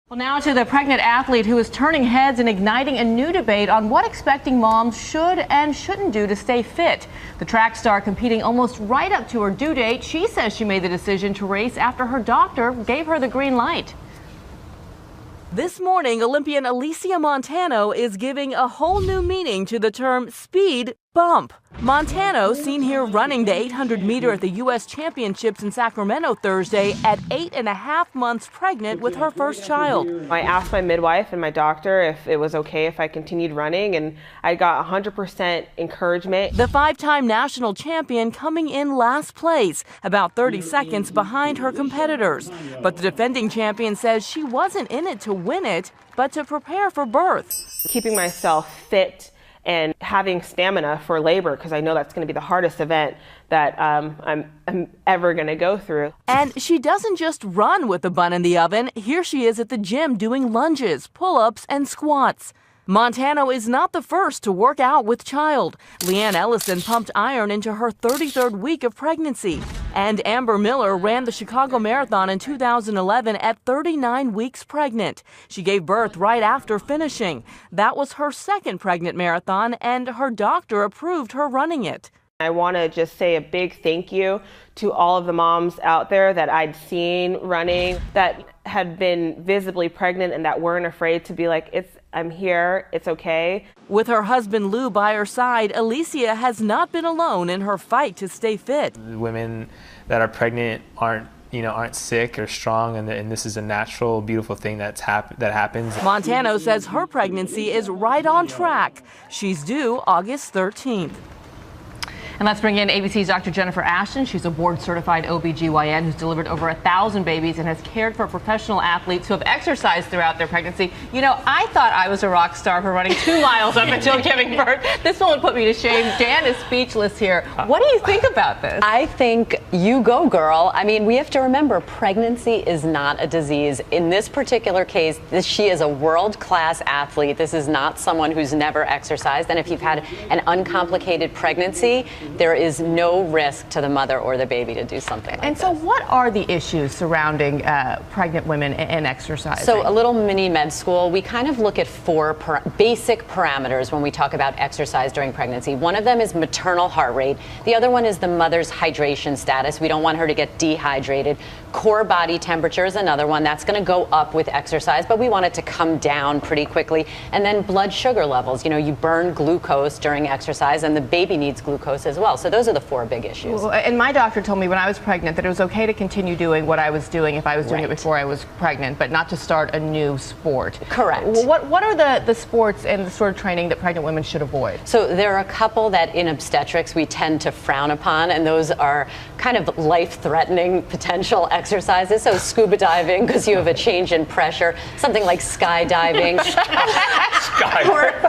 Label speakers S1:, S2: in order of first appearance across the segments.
S1: Well, now to the pregnant athlete who is turning heads and igniting a new debate on what expecting moms should and shouldn't do to stay fit. The track star competing almost right up to her due date. She says she made the decision to race after her doctor gave her the green light. This morning, Olympian Alysia Montano is giving a whole new meaning to the term speed bump. Montano, seen here running the 800 meter at the U.S. Championships in Sacramento Thursday at 8.5 months pregnant with her first child.
S2: I asked my midwife and my doctor if it was okay if I continued running, and I got 100% encouragement.
S1: The five-time national champion coming in last place, about 30 seconds behind her competitors. But the defending champion says she wasn't in it to win it, but to prepare for birth.
S2: Keeping myself fit and having stamina for labor, because I know that's going to be the hardest event that I'm ever going to go through.
S1: And she doesn't just run with the bun in the oven. Here she is at the gym doing lunges, pull-ups, and squats. Montano is not the first to work out with child. Leanne Ellison pumped iron into her 33rd week of pregnancy. And Amber Miller ran the Chicago Marathon in 2011 at 39 weeks pregnant. She gave birth right after finishing. That was her second pregnant marathon, and her doctor approved her running it.
S2: I want to just say a big thank you to all of the moms out there that I'd seen running that had been visibly pregnant and that weren't afraid to be like, I'm here, it's okay.
S1: With her husband Lou by her side, Alysia has not been alone in her fight to stay fit.
S3: Women that are pregnant aren't sick or strong, and this is a natural, beautiful thing that happens.
S1: Montano says her pregnancy is right on track. She's due August 13th. And let's bring in ABC's Dr. Jennifer Ashton. She's a board-certified OB/GYN who's delivered over 1,000 babies and has cared for professional athletes who have exercised throughout their pregnancy. You know, I thought I was a rock star for running 2 miles up until giving birth. This one put me to shame. Dan is speechless here. What do you think about this?
S4: I think you go, girl. I mean, we have to remember pregnancy is not a disease. In this particular case, she is a world-class athlete. This is not someone who's never exercised. And if you've had an uncomplicated pregnancy, there is no risk to the mother or the baby to do something like
S1: this. And so what are the issues surrounding pregnant women and exercise?
S4: So a little mini med school, we kind of look at 4 basic parameters when we talk about exercise during pregnancy. One of them is maternal heart rate. The other one is the mother's hydration status. We don't want her to get dehydrated. Core body temperature is another one. That's going to go up with exercise, but we want it to come down pretty quickly. And then blood sugar levels. You know, you burn glucose during exercise, and the baby needs glucose as well. So those are the 4 big issues.
S1: And my doctor told me when I was pregnant that it was okay to continue doing what I was doing if I was doing it before I was pregnant, but not to start a new sport.
S4: Correct.
S1: What are the sports and the sort of training that pregnant women should avoid?
S4: So there are a couple that in obstetrics we tend to frown upon, and those are kind of life-threatening potential exercises. So scuba diving, because you have a change in pressure, something like skydiving,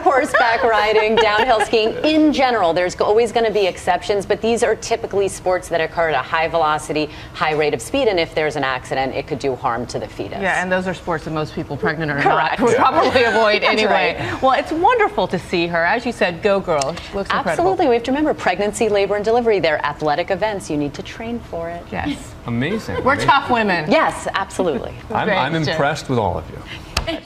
S4: horseback riding, downhill skiing. In general, there's always going to be exceptions, but these are typically sports that occur at a high velocity, high rate of speed, and if there's an accident, it could do harm to the fetus.
S1: Yeah, and those are sports that most people pregnant or not would probably avoid anyway. Right. Well, it's wonderful to see her. As you said, go girl. She looks incredible.
S4: Absolutely. We have to remember pregnancy, labor, and delivery. They're athletic events. You need to train for it.
S1: Yes.
S5: Amazing.
S1: We're tough women.
S4: Yes, absolutely.
S5: I'm impressed with all of you.